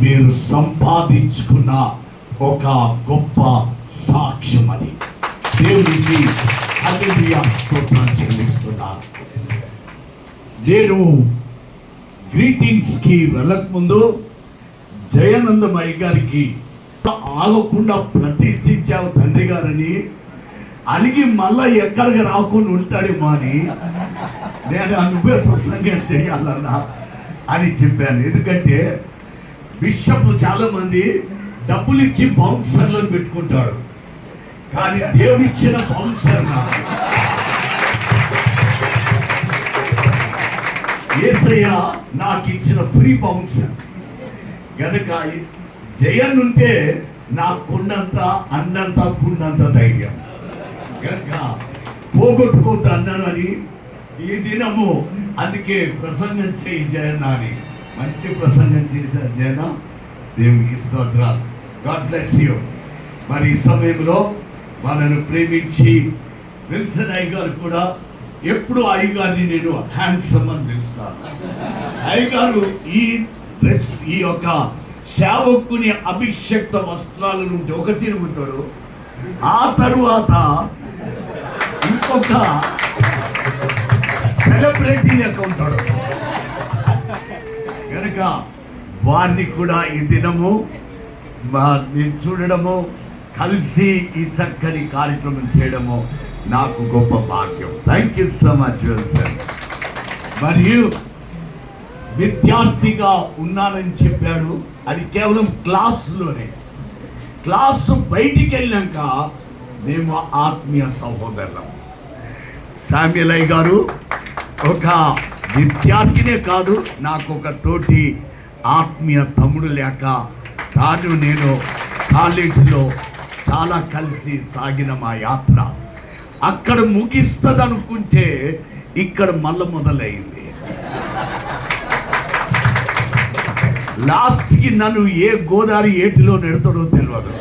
మీరు సంపాదించుకున్న ఒక గొప్ప సాక్ష్యం అది. దేవునికి హల్లెలూయా స్తోత్రం చెల్లిస్తున్నాను. నేను గ్రీటింగ్స్కి వెళ్ళకముందు జయానందమయ్య గారికి ఆగకుండా ప్రతిష్ఠించావు తండ్రి గారని అలిగి మళ్ళా ఎక్కడికి రాకుండా ఉంటాడేమో అని నేను అనుభవ ప్రసంగం చేయాలన్నా అని చెప్పాను. ఎందుకంటే బిషప్లు చాలా మంది డబ్బులు ఇచ్చి బౌన్సర్లను పెట్టుకుంటాడు, కానీ దేవుడు ఇచ్చిన బౌన్సర్ యేసయ్య నాకు ఇచ్చిన ఫ్రీ బౌన్సర్ గనక జయన్ ఉంటే నాకున్నంత అన్నంత కుండంత ధైర్యం కనుక పోగొట్టుకోవద్దు అన్నాను అని ఈ దినము అందుకే ప్రసంగం చేయి జయన్న అని మంచి ప్రసంగం చేశారు జయన. దేవునికి స్తోత్రాలు. God bless you. మరి ఈ సమయంలో వాళ్ళను ప్రేమించి విల్సన్ అయ్య గారు కూడా ఎప్పుడు అయ్యగారిని నేను హ్యాండ్సమ్ అని పిలుస్తాను. అయ్యగారు ఈ డ్రెస్ ఈ యొక్క సేవకుని అభిషక్త వస్త్రాల నుండి ఒక తిరుగుతాడు, ఆ తరువాత ఇంకొక సెలబ్రిటీ లెక్క ఉంటాడు కనుక వారిని కూడా ఈ దినము నేను చూడడము, కలిసి ఈ చక్కని కార్యక్రమం చేయడము నాకు గొప్ప భాగ్యం. Thank you so much Wilson. మరియు విద్యార్థిగా ఉన్నానని చెప్పాడు, అది కేవలం క్లాసులోనే. క్లాసు బయటికి వెళ్ళాక మేము ఆత్మీయ సహోదరులం. శామ్యుల్ అయ్య గారు ఒక విద్యార్థినే కాదు, నాకు ఒక తోటి ఆత్మీయ తమ్ముడు లేక తాను నేను కాలేజీలో చాలా కలిసి సాగిన మా యాత్ర అక్కడ ముగిస్తుంది అనుకుంటే ఇక్కడ మళ్ళీ మొదలైంది. లాస్ట్కి నన్ను ఏ గోదావరి ఏటిలో నెడతాడో తెలియదు.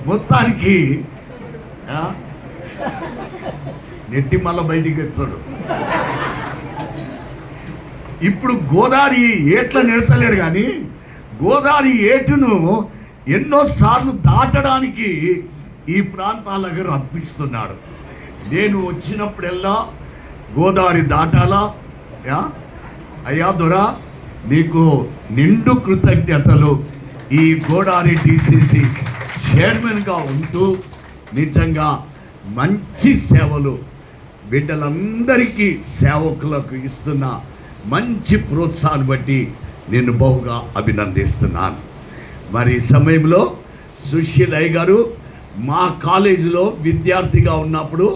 మొత్తానికి నెట్టి మళ్ళీ బయటికి ఎత్తాడు. ఇప్పుడు గోదావరి ఏట్ల నెడతలేడు, కానీ గోదావరి ఏటును ఎన్నోసార్లు దాటడానికి ఈ ప్రాంతాలకు రప్పిస్తున్నాడు. నేను వచ్చినప్పుడల్లా గోదావరి దాటాలా అయ్యా దొరా, నీకు నిండు కృతజ్ఞతలు. ఈ గోదావరి డిసిసి చైర్మన్గా ఉంటూ నిజంగా మంచి సేవలు బిడ్డలందరికీ సేవకులకు ఇస్తున్న మంచి ప్రోత్సాహాన్ని బట్టి నేను బహుగా అభినందిస్తున్నాను. మరి ఈ సమయంలో సుశీల్ అయ్య గారు మా కాలేజీలో విద్యార్థిగా ఉన్నప్పుడు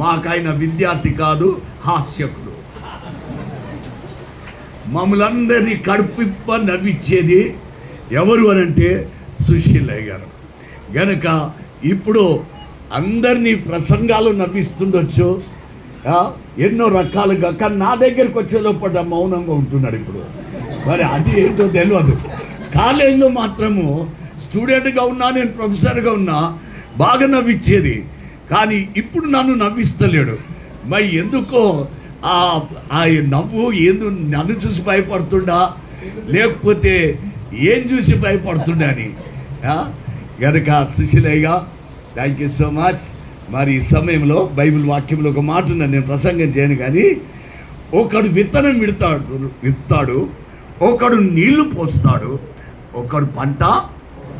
మాకైన విద్యార్థి కాదు, హాస్యకుడు. మమ్మల్ందరినీ కడుపిప్ప నవ్వించేది ఎవరు అనంటే సుశీల్ అయ్య గారు. గనక ఇప్పుడు అందరినీ ప్రసంగాలు నవ్విస్తుండొచ్చు ఎన్నో రకాలుగా, కానీ నా దగ్గరికి వచ్చే లోపల మౌనంగా ఉంటున్నాడు ఇప్పుడు. మరి అది ఏంటో తెలియదు. కాలేజీలో మాత్రము స్టూడెంట్గా ఉన్నా, నేను ప్రొఫెసర్గా ఉన్నా బాగా నవ్వించేది, కానీ ఇప్పుడు నన్ను నవ్విస్తలేడు. మరి ఎందుకో ఆ నవ్వు ఏందో నన్ను చూసి భయపడుతుండా లేకపోతే ఏం చూసి భయపడుతుండా అని. కనుక సుశీలయ్య థ్యాంక్ యూ సో మచ్. మరి ఈ సమయంలో బైబిల్ వాక్యంలో ఒక మాట ఉన్నది, నేను ప్రసంగం చేయను కానీ, ఒకడు విత్తనం విత్తాడు, ఒకడు నీళ్లు పోస్తాడు, ఒకడు పంట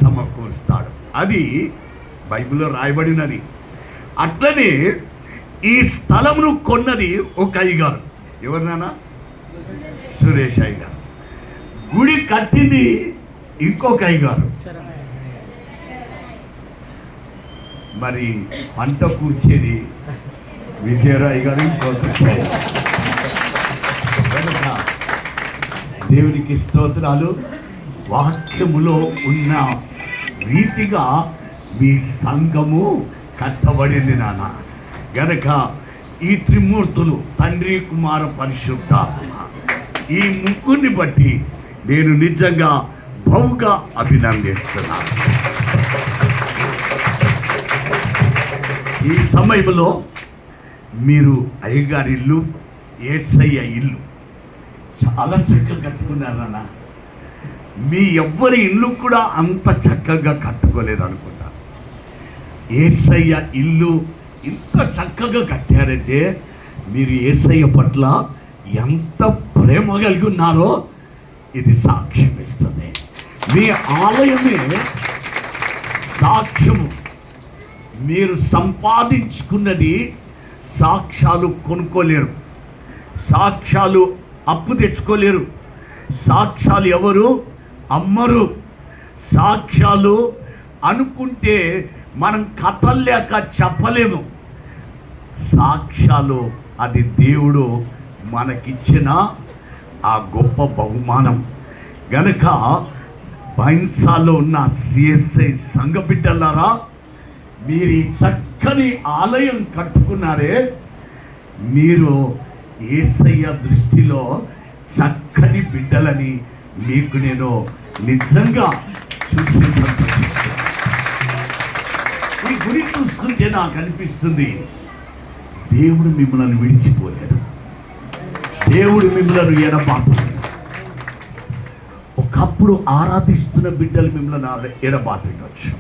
సమకూరుస్తాడు. అది బైబిల్లో రాయబడినది. అట్లనే ఈ స్థలమును కొన్నది ఒక అయ్యగారు. ఎవరినానా? సురేష్ అయ్యగారు. గుడి కట్టింది ఇంకొక అయ్యగారు. మరి పంట కూర్చేది విజయరాయ్ గారు ఇంకొక. కనుక దేవునికి స్తోత్రాలు. వాక్యములో ఉన్న రీతిగా మీ సంఘము కట్టబడింది నాన్న. గనక ఈ త్రిమూర్తులు తండ్రి, కుమార, పరిశుద్ధాత్మ, ఈ ముగ్గురిని బట్టి నేను నిజంగా బహుగా అభినందిస్తున్నాను. ఈ సమయంలో మీరు అయ్యగారి ఇల్లు, యేసయ్య ఇల్లు చాలా చక్కగా కట్టుకున్నారన్న. మీ ఎవ్వరి ఇల్లు కూడా అంత చక్కగా కట్టుకోలేదు అనుకుంటా. యేసయ్య ఇల్లు ఇంత చక్కగా కట్టారంటే మీరు యేసయ్య పట్ల ఎంత ప్రేమ కలిగి ఉన్నారో ఇది సాక్ష్యం ఇస్తుంది. మీ ఆలయమే సాక్ష్యము. మీరు సంపాదించుకున్నది సాక్ష్యాలు కొనుక్కోలేరు, సాక్ష్యాలు అప్పు తెచ్చుకోలేరు, సాక్ష్యాలు ఎవరు అమ్మరు. సాక్ష్యాలు అనుకుంటే మనం కథలు లేక చెప్పలేము. సాక్ష్యాలు అది దేవుడు మనకిచ్చిన ఆ గొప్ప బహుమానం. గనక బైన్సాలో ఉన్న సిఎస్ఐ సంఘ బిడ్డలారా, మీరు ఈ చక్కని ఆలయం కట్టుకున్నారే, మీరు యేసయ్య దృష్టిలో చక్కని బిడ్డలని మీకు నేను నిజంగా చూసి సంతోషిస్తున్నాను. ఈ గుడి చూస్తుంటే నాకు అనిపిస్తుంది, దేవుడు మిమ్మల్ని విడిచిపోలేదు, దేవుడు మిమ్మల్ని ఎడబాపలేదు. ఒకప్పుడు ఆరాధిస్తున్న బిడ్డలు మిమ్మల్ని ఎడబాపిండొచ్చు.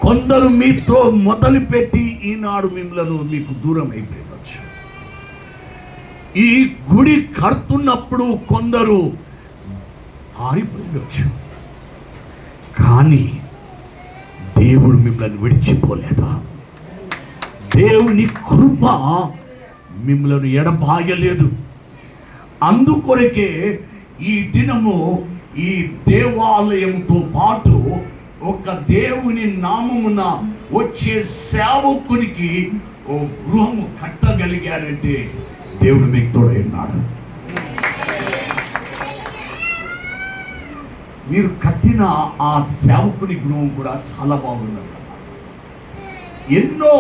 కొందరు మీతో మొదలుపెట్టి ఈనాడు మిమ్మల్ని మీకు దూరం అయిపోయిండొచ్చు. ఈ గుడి కడుతున్నప్పుడు కొందరు ఆరిపోయిండొచ్చు. కానీ దేవుడు మిమ్మల్ని విడిచిపోలేదా? దేవుని కృప మిమ్మల్ని ఎడబాయలేదు. అందుకొరకే ఈ దినము ఈ దేవాలయంతో పాటు ఒక దేవుని నామమున వచ్చే సేవకునికి ఓ గృహము కట్టగలిగారంటే దేవుడు మీకు తోడై ఉన్నాడు. మీరు కట్టిన ఆ సేవకుని గృహం కూడా చాలా బాగున్నది. ఎన్నో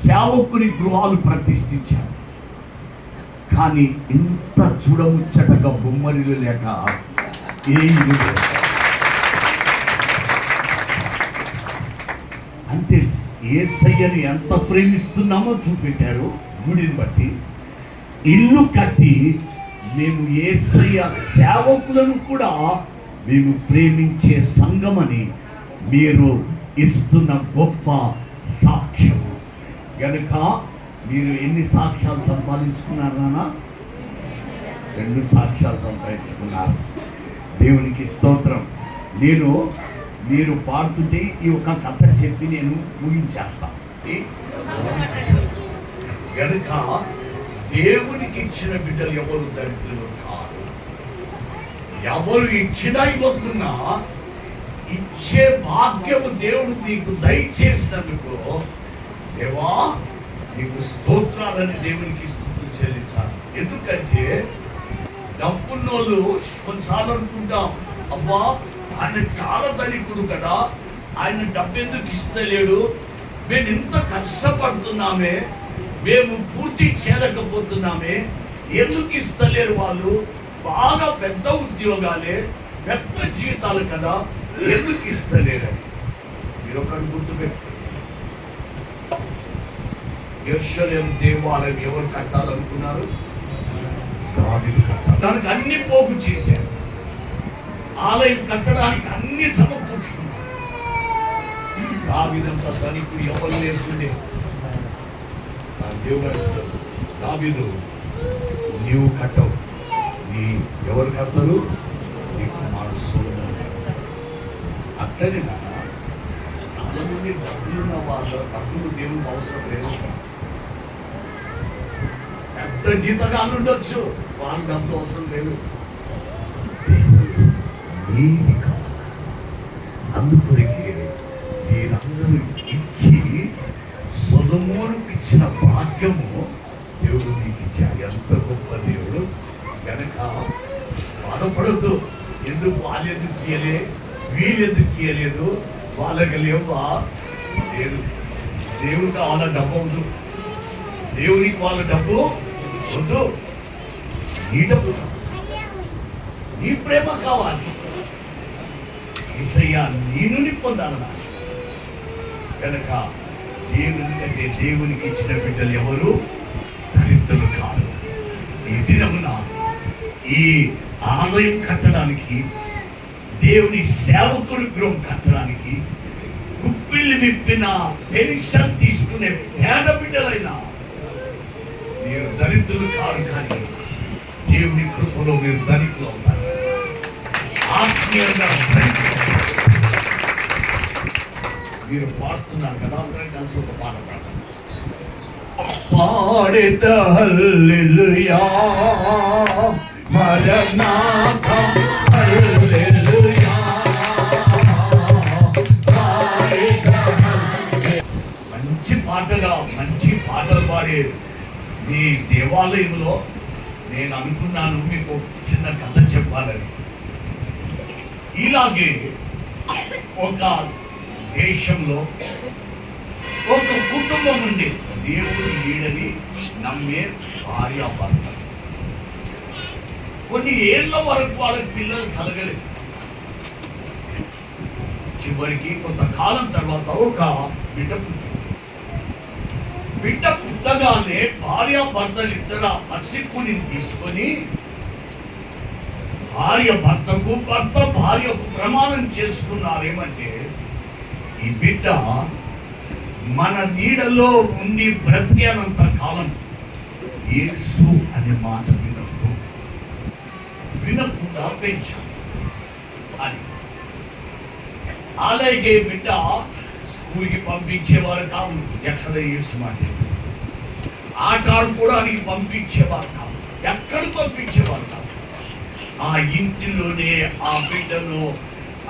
సేవకుని గృహాలు ప్రతిష్ఠించారు, కానీ ఇంత చూడముచ్చటగా బొమ్మరిలు లేక ఏ ఇల్లు లేదు. అంటే యేసయ్యని ఎంత ప్రేమిస్తున్నామో చూపెట్టారు. గుడిని బట్టి ఇల్లు కట్టి మేము యేసయ్య సేవకులను కూడా మేము ప్రేమించే సంఘమని మీరు ఇస్తున్న గొప్ప సాక్ష్యం. కనుక మీరు ఎన్ని సాక్ష్యాలు సంపాదించుకున్నారు నాన్న? 2 సాక్ష్యాలు సంపాదించుకున్నారు. దేవునికి స్తోత్రం. మీరు పాడుతుంటే ఈ ఒక కథ చెప్పి నేను ముగించేస్తాను. కనుక దేవునికి ఇచ్చిన బిడ్డలు ఎవరు దరిద్రులు కాదు. ఎవరు ఇచ్చినా ఇవ్వకున్నా ఇచ్చే భాగ్యము దేవుడు నీకు దయచేసినందుకు దేవా నీకు స్తోత్రాలని దేవునికి స్తుతులు చెల్లించాలి. ఎందుకంటే డబ్బున్నోళ్ళు కొన్నిసార్లు అనుకుంటాం, అబ్బా ఆయన చాలా ధనికుడు కదా, ఆయన డబ్బు ఎందుకు ఇస్తలేడు, మేము ఇంత కష్టపడుతున్నామే, మేము పూర్తి చేయలేకపోతున్నామే, ఎందుకు ఇస్తలేరు వాళ్ళు, బాగా పెద్ద ఉద్యోగాలే, పెద్ద జీతాలు కదా, ఎందుకు ఇస్తలేరని మీరు ఒకటి గుర్తుపెట్టుకోండి. యెరూషలేము దేవాలయం ఎవరు కట్టాలనుకున్నారు? దావీదు కట్టాలి. దానికి అన్ని పోగు చేశారు. ఆలయం కట్టడానికి అన్ని సమకూర్చుకున్నారు. దావీదంతా ధనికుడు ఎవరు లేకుండే. దేవుడు దావీదు నీవు కట్టవు, ఎవరు కడతారు? నీ కుమారుడు సొలొమోను. అట్లనే చాలా మంది డబ్బులున్న వాళ్ళు డబ్బులు దేవునికి అవసరం లేదు. పెద్ద జీతగాళ్ళు ఉండొచ్చు, వాళ్ళ డబ్బులు అవసరం లేదు. ఏది కాదు. అందుకొరకే మీరందరూ ఇచ్చి సొలొమోనుకు ఇచ్చిన భాగ్యము దేవుడు మీకు ఇచ్చాడు. ఎంత గొప్ప దేవుడు. కనుక బాధపడద్దు. ఎందుకు వాళ్ళు ఎందుకు ఇయ్యలే, వీళ్ళు ఎందుకు ఇయ్యలేదు, వాళ్ళకి లేవా లేదు. దేవుడికి వాళ్ళ డబ్బు వద్దు, దేవునికి వాళ్ళ డబ్బు వద్దు. నీ డబ్బు, నీ ప్రేమ కావాలి. యేసయ్య నీ నుండి పొందాలని ఆశ. కనుక ఎందుకంటే దేవునికి ఇచ్చిన బిడ్డలు ఎవరు దరిద్రులు కాదు. ఈ దినమున ఈ ఆలయం కట్టడానికి, దేవుని సేవకుడి గృహం కట్టడానికి గుప్పిళ్ళు విప్పిన పెన్షన్ తీసుకునే పేద బిడ్డలైన మీరు దరిద్రులు కాదు, కానీ దేవుని కృపలో మీరు ధనికులు అవుతారు. ఆత్మీయంగా మీరు పాడుతున్నారు కదా, అందరం కలిసి ఒక పాట పాడేద హల్లెలూయా మరణాథా హల్లెలూయా. మంచి పాటగా మంచి పాటలు పాడే మీ దేవాలయంలో నేను అనుకున్నాను మీకు చిన్న కథ చెప్పాలని. ఇలాగే ఒక దేశంలో ఒక కుటుంబం నుండి దేవుడు ఈడని నమ్మే భార్యాభర్త కొన్ని ఏళ్ల వరకు వాళ్ళకి పిల్లలు కలగలేదు. చివరికి కొంతకాలం తర్వాత ఒక బిడ్డ పుట్టింది. బిడ్డ పుట్టగానే భార్యాభర్తలు ఇద్దరు పసిక్కుని తీసుకొని భార్య భర్తకు, భర్త భార్యకు ప్రమాణం చేసుకున్నారు. ఏమంటే, ఈ బిడ్డ మన నీడలో ఉండి బ్రతికేనంత కాలం యేసు అనే మాట వినకుండా పెంచాలి అని. అలాగే బిడ్డ స్కూల్కి పంపించేవారు కాదు, ఎక్కడ యేసు మాట ఆట ఆడుకోవడానికి పంపించేవారు కాదు, ఎక్కడ పంపించేవారు కాదు. ఆ ఇంటిలోనే ఆ బిడ్డను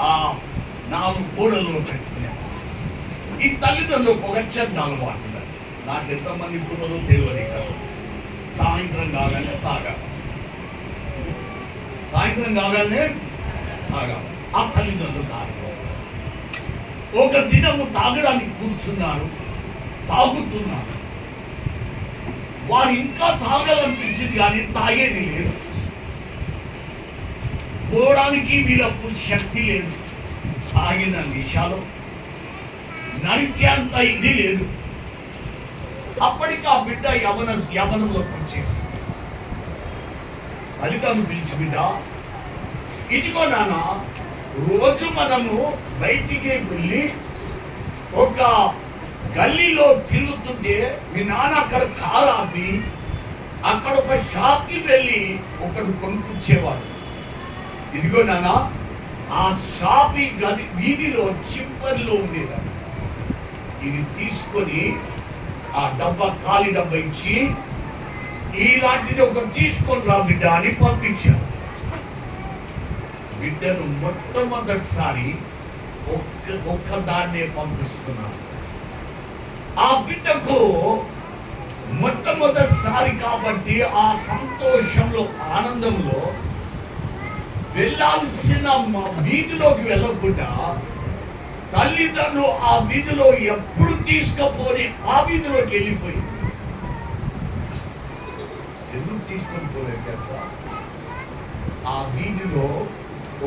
ఆ 4 గోడల్లో పెట్టిన ఈ తల్లిదండ్రులకు ఒక చెడ్డ అలవాటు. నాకు ఎంతమంది కుటుంబంలో తెలియదు కాదు. సాయంత్రం కాగానే తాగాలి, సాయంత్రం కాగానే తాగాలి. ఆ తల్లిదండ్రులు తాగాలి. ఒక దినము తాగడానికి కూర్చున్నారు, తాగుతున్నారు. వారు ఇంకా తాగాలనిపించింది కానీ తాగేది లేదు. పోవడానికి వీళ్ళకు శక్తి లేదు. తాగిన నిషాలో నడిచేంత ఇది లేదు. అప్పటికి ఆ బిడ్డ యవనంలోకి వచ్చేసి ఫలితాన్ని పిలిచి, బిడ్డ ఇదిగో నాన్న, రోజు మనము బయటికి వెళ్ళి ఒక గల్లీలో తిరుగుతుంటే మీ నాన్న అక్కడ కారు ఆపి అక్కడ ఒక షాప్కి వెళ్ళి ఒకడు కొనుక్కొచ్చేవాడు. ఇదిగో నాన్న, ఆ షాప్ వీధిలో చిప్పర్లో ఉండేదాన్ని. ఇది తీసుకొని ఆ డబ్బా, ఖాళీ డబ్బా ఇచ్చి, ఇలాంటిది ఒక తీసుకొని రా బిడ్డ అని పంపించాను. బిడ్డను మొట్టమొదటిసారి ఒక్క దాన్నే పంపిస్తున్నాను. ఆ బిడ్డకు మొట్టమొదటిసారి కాబట్టి ఆ సంతోషంలో, ఆనందంలో వెళ్ళాల్సిన వీధిలోకి వెళ్ళకుండా తల్లిదండ్రులు ఆ వీధిలో ఎప్పుడు తీసుకపోని ఆ వీధిలోకి వెళ్ళిపోయింది. ఎందుకు తీసుకొని పోలేదు తెలుసా? ఆ వీధిలో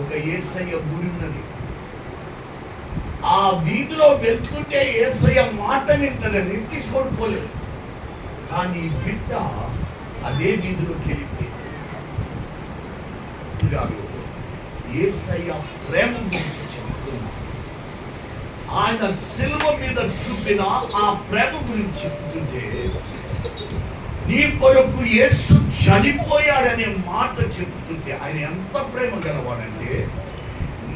ఒక యేసయ్య గుడి ఉన్నది. ఆ వీధిలో వెళ్తుంటే యేసయ్య మాట వింటదని తీసుకొని పోలేదు. కానీ బిడ్డ అదే వీధిలోకి వెళ్ళిపోయింది. యేసయ్య ప్రేమ గురించి చెప్తున్నా, ఆయన సిలువ మీద చూపిన ఆ ప్రేమ గురించి చెప్తుంటే, నీ కొరకు యేసు చనిపోయాడనే మాట చెప్తుంటే, ఆయన ఎంత ప్రేమ గలవాడంటే,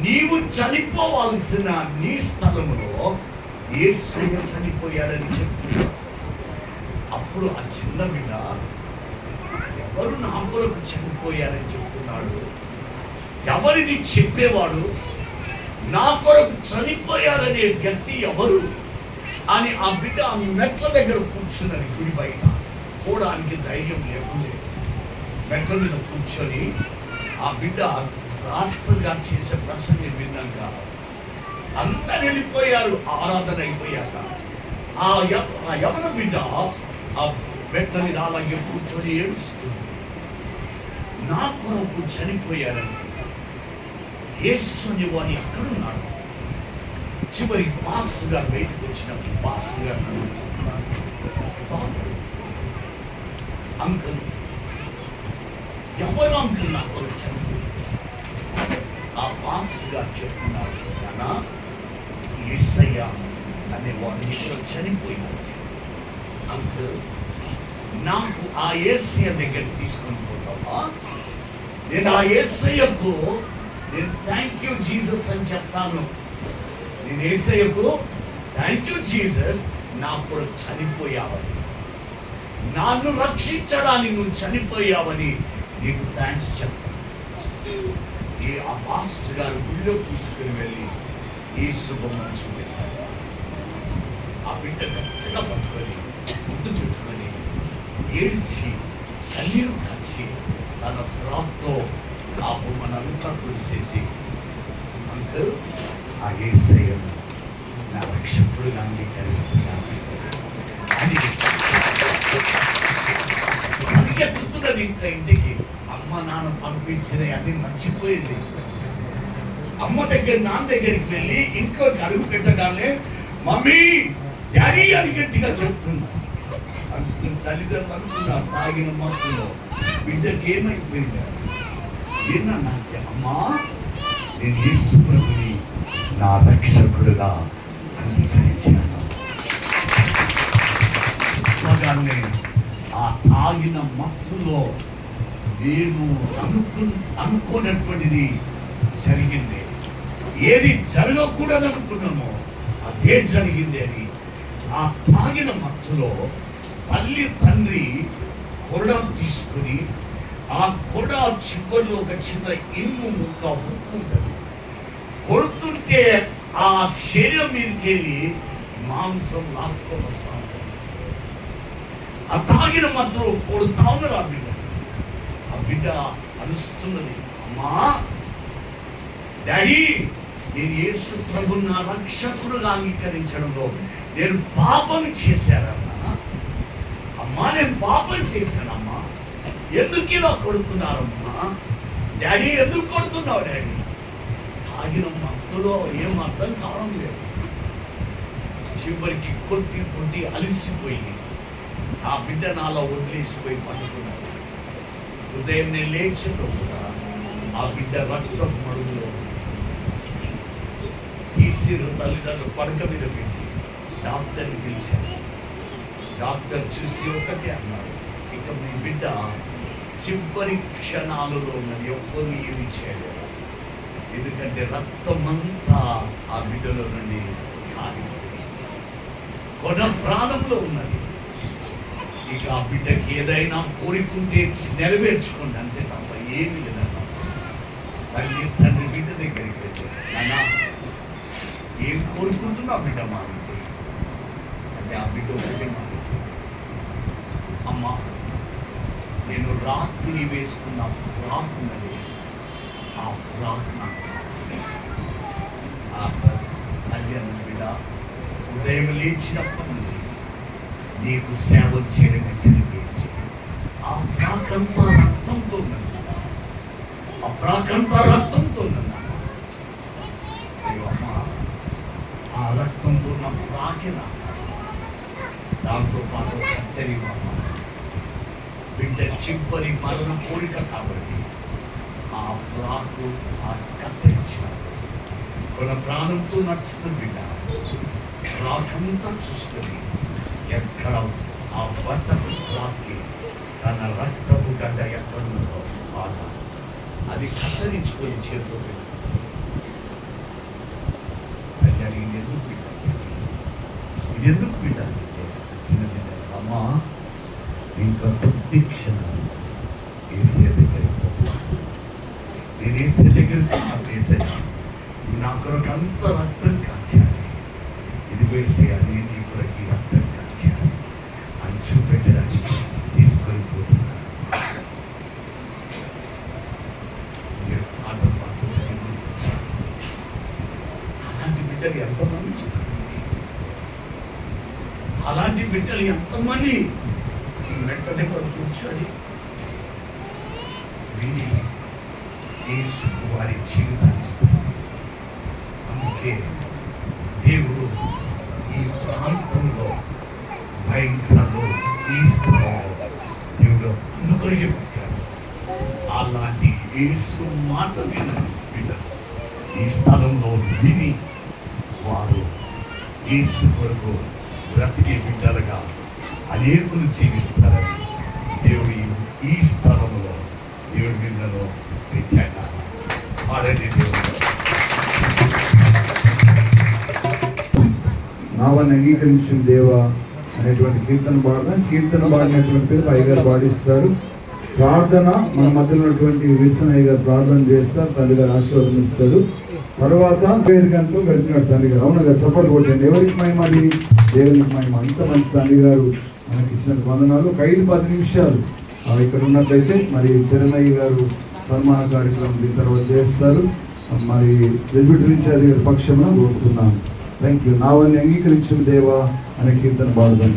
నీవు చనిపోవాల్సిన నీ స్థలంలో యేసయ్య చనిపోయాడని చెప్తున్నాడు. అప్పుడు ఆ చిన్న బిడ్డ, ఎవరు నా కొరకు చనిపోయారని చెప్తున్నాడు, ఎవరిది చెప్పేవాడు, నా కొరకు చనిపోయారనే వ్యక్తి ఎవరు అని ఆ బిడ్డ ఆ మెట్ల దగ్గర కూర్చున్నది. గుడి బయట పోవడానికి ధైర్యం లేకుండే మెట్ల మీద కూర్చొని ఆ బిడ్డ రాష్ట్రంగా చేసే ప్రసంగం విన్నాక అంతా వెళ్ళిపోయారు. ఆరాధన అయిపోయాక ఆ యవన బిడ్డ ఆ మెట్ల మీద అలాగే కూర్చొని ఏడుస్తుంది. నా కొరకు చనిపోయారని యేసుని వారి అక్కడున్నాడు. చివరి పాస్టర్ గారు బయటకు వచ్చినప్పుడు పాస్టర్ గారు అంకుల్ ఎవరు అంకుల్ నా కొరకు చనిపోయింది? ఆ పాస్టర్ గారు చెప్తున్నారు, నాన్న యేసయ్య అనేవాడు ఇక్కడ చనిపోయాడు అంకుల్, నాకు ఆ యేసయ్య దగ్గర తీసుకొని పోతావా? నేను ఆ యేసయ్యకు నేను థ్యాంక్ యూ జీసస్ అని చెప్తాను. నేను యేసయ్యకు థ్యాంక్ యూ జీసస్, నా కొరకు చనిపోయావని, నన్ను రక్షించడానికి నువ్వు చనిపోయావని నీకు థ్యాంక్స్ చెప్తాను. ఆ పాస్టర్ గారు గుళ్ళో తీసుకుని వెళ్ళి ఈ శుభమని చూపెట్టారు. ఆ బిడ్డ గట్టిగా పట్టుకొని ముద్దు పెట్టుకొని ఏడ్చి కన్నీరు కాచి తన ఫ్రాక్తో ఆ బొమ్మనంతా తుడిసేసి, అంకుల్ ఆ యేసయ్యను నా రక్షకుడుగా అంగీకరిస్తున్నాను అని పరిగెత్తుతున్నది. ఇంకా ఇంటికి అమ్మ నాన్న పంపించిన అన్ని మర్చిపోయింది. అమ్మ దగ్గర నాన్న దగ్గరికి వెళ్ళి ఇంట్లో అడుగు పెట్టగానే మమ్మీ డాడీ అని గట్టిగా చెప్తుంది. అసలు తల్లిదండ్రులు అనుకున్నారు తాగిన మత్తులో బిడ్డకి ఏమైపోయింది. ఏనా నాకు అమ్మా నేను యేసు ప్రభుని నా రక్షకుడుగా అంగీకరించాను. ఆ తాగిన మత్తులో నేను అనుకోనటువంటిది జరిగింది. ఏది జరగకూడదు అనుకున్నామో అదే జరిగింది అని ఆ తాగిన మత్తులో తల్లి తండ్రి కొడ తీసుకుని ఆ కొడ చివరిలో ఒక చిన్న ఇనుము ముక్క ఉప్పు ఉంటుంది, కొడుతుంటే ఆ శరీరం మీదకి వెళ్ళి మాంసం లాక్కొని వస్తా ఉంటుంది. ఆ తాగిన మత్తులో కొడుతా ఉన్నారు ఆ బిడ్డ. ఆ బిడ్డ అరుస్తున్నది, అమ్మా డాడీ నేను యేసు ప్రభు నా రక్షకుడుగా అంగీకరించడంలో నేను పాపం చేశానమ్మా. అమ్మా నేను పాపం చేశానమ్మా, ఎందుకు ఇలా కొడుతున్నారమ్మా? డాడీ ఎందుకు కొడుతున్నావు డాడీ? తాగిన మత్తులో ఏం అర్థం కావడం లేదు. చివరికి కొట్టి కొట్టి అలిసిపోయి ఆ బిడ్డ నాలో వదిలేసిపోయి పడుకున్నాడు. ఉదయం నేను లేచితో కూడా ఆ బిడ్డ రక్తం మడుగులో తీసిరు. తల్లిదండ్రులు పడక మీద పెట్టి డాక్టర్ని పిలిచారు. డాక్టర్ చూసి ఒకటే అన్నాడు, ఇక మీ బిడ్డ చివరి క్షణాలలో ఉన్నది, ఎవ్వరూ ఏమి చేయలేరు. ఎందుకంటే రక్తమంతా ఆ బిడ్డలో నుండి కారిపోయింది, కొన ప్రాణంలో ఉన్నది. ఇక ఆ బిడ్డకి ఏదైనా కోరికుంటే నెరవేర్చుకోండి అంతే తప్ప ఏమి లేదన్నా. తల్లి తండ్రి బిడ్డ దగ్గరికి వెళ్ళి, నాన్న ఏం కోరుకుంటున్నా బిడ్డ మారింది అంటే ఆ బిడ్డ ఒకటే మారింది, అమ్మ నేను రాత్రి వేసుకున్న ఫ్రాక్ ఉన్నది, ఆ ఫ్రాక్ నాకు ఆ తల్లి అన్న బిడ్డ ఉదయం లేచినప్పటి నుండి నీకు సేవలు చేయడమే జరిగేది. ఆ ఫ్రాక్ అంతా రక్తంతో ఉన్నది, ఆ ఫ్రాక్ అంతా రక్తంతో ఉన్నది. అయ్యో అమ్మ ఆ రక్తంతో నా ఫ్రాకే నాకు, దాంతో పాటు కత్తెరి అమ్మ బిడ్డ చివరి మరణ కోరిక కాబట్టి ఆ ఫ్రాకు ఆ కత్తెరించాడు. కొన ప్రాణంతో నచ్చిన బిడ్డ ఫ్రాకంతా చూసుకొని ఎక్కడ ఆ బట్టకు ఫ్రాక్కి తన రక్తపు గడ్డ ఎక్కడున్నదో బాధ అది కత్తరించుకొని చేతిలో పెట్టి అడిగింది, ఎందుకు బిడ్డ ఇది ఎందుకు బిడ్డ చిన్న బిడ్డ, అమ్మా ఇంకా కొద్ది క్షణాలు ఏసే దగ్గరికి పోతాను. నేను ఏసే దగ్గరికి వేసాను, నా కొరకు అంత రక్తం కాచాను, ఇది వేసేయా నేను నీ కొరకు ఈ రక్తం కాచాను అని చూపెట్టడానికి తీసుకొని పోతున్నాను. మీరు పాట పాడుతుంది. అలాంటి బిడ్డలు ఎంతమంది ఇస్తారు? అలాంటి బిడ్డలు ఎంతమంది వెంటనే కూర్చొని విని యేసుకు వారి జీవితాన్ని ఇస్తారు. అందుకే దేవుడు ఈ ప్రాంతంలో బైన్సలో ఈ స్థలంలో దేవుడు అందుకొరిగి పెట్టాడు. అలాంటి యేసు మాట వినని బిడ్డలు ఈ స్థలంలో విని వారు యేసు కొరకు బ్రతికే బిడ్డలుగా అనేకులు జీవిస్తారని దేవుడు ఈ స్థలంలో దేవుడి బిడ్డలో పెట్టాడు. వాడని దేవుడు నావాన్ని అంగీకరించిన దేవా అనేటువంటి కీర్తన పాడదాం. కీర్తన పాడినటువంటి అయ్యగారు పాడిస్తారు. ప్రార్థన మన మధ్యలో ఉన్నటువంటి విల్సన్ గారు ప్రార్థన చేస్తారు, తండ్రి గారు ఆశీర్వదిస్తారు. తర్వాత 5 గంటలు గడిపినాడు తండ్రి గారు. అవును కదా, చప్పట్లు కొట్టండి. ఎవరికి మహిమ? అది దేవునికి మహిమ. అంత మంచి తండ్రి గారు మనకి ఇచ్చిన వందనాలు. ఒక 5-10 నిమిషాలు ఇక్కడ ఉన్నట్లయితే మరి చరణయ్య గారు సన్మాన కార్యక్రమం దీని తర్వాత చేస్తారు. మరి డెప్యూటీ ఇన్ఛార్జ్ గారి పక్షంలో కోరుతున్నాను. Thank you. నావాన్ని అంగీకరించిన దేవా అనే కీర్తన పాడదాం.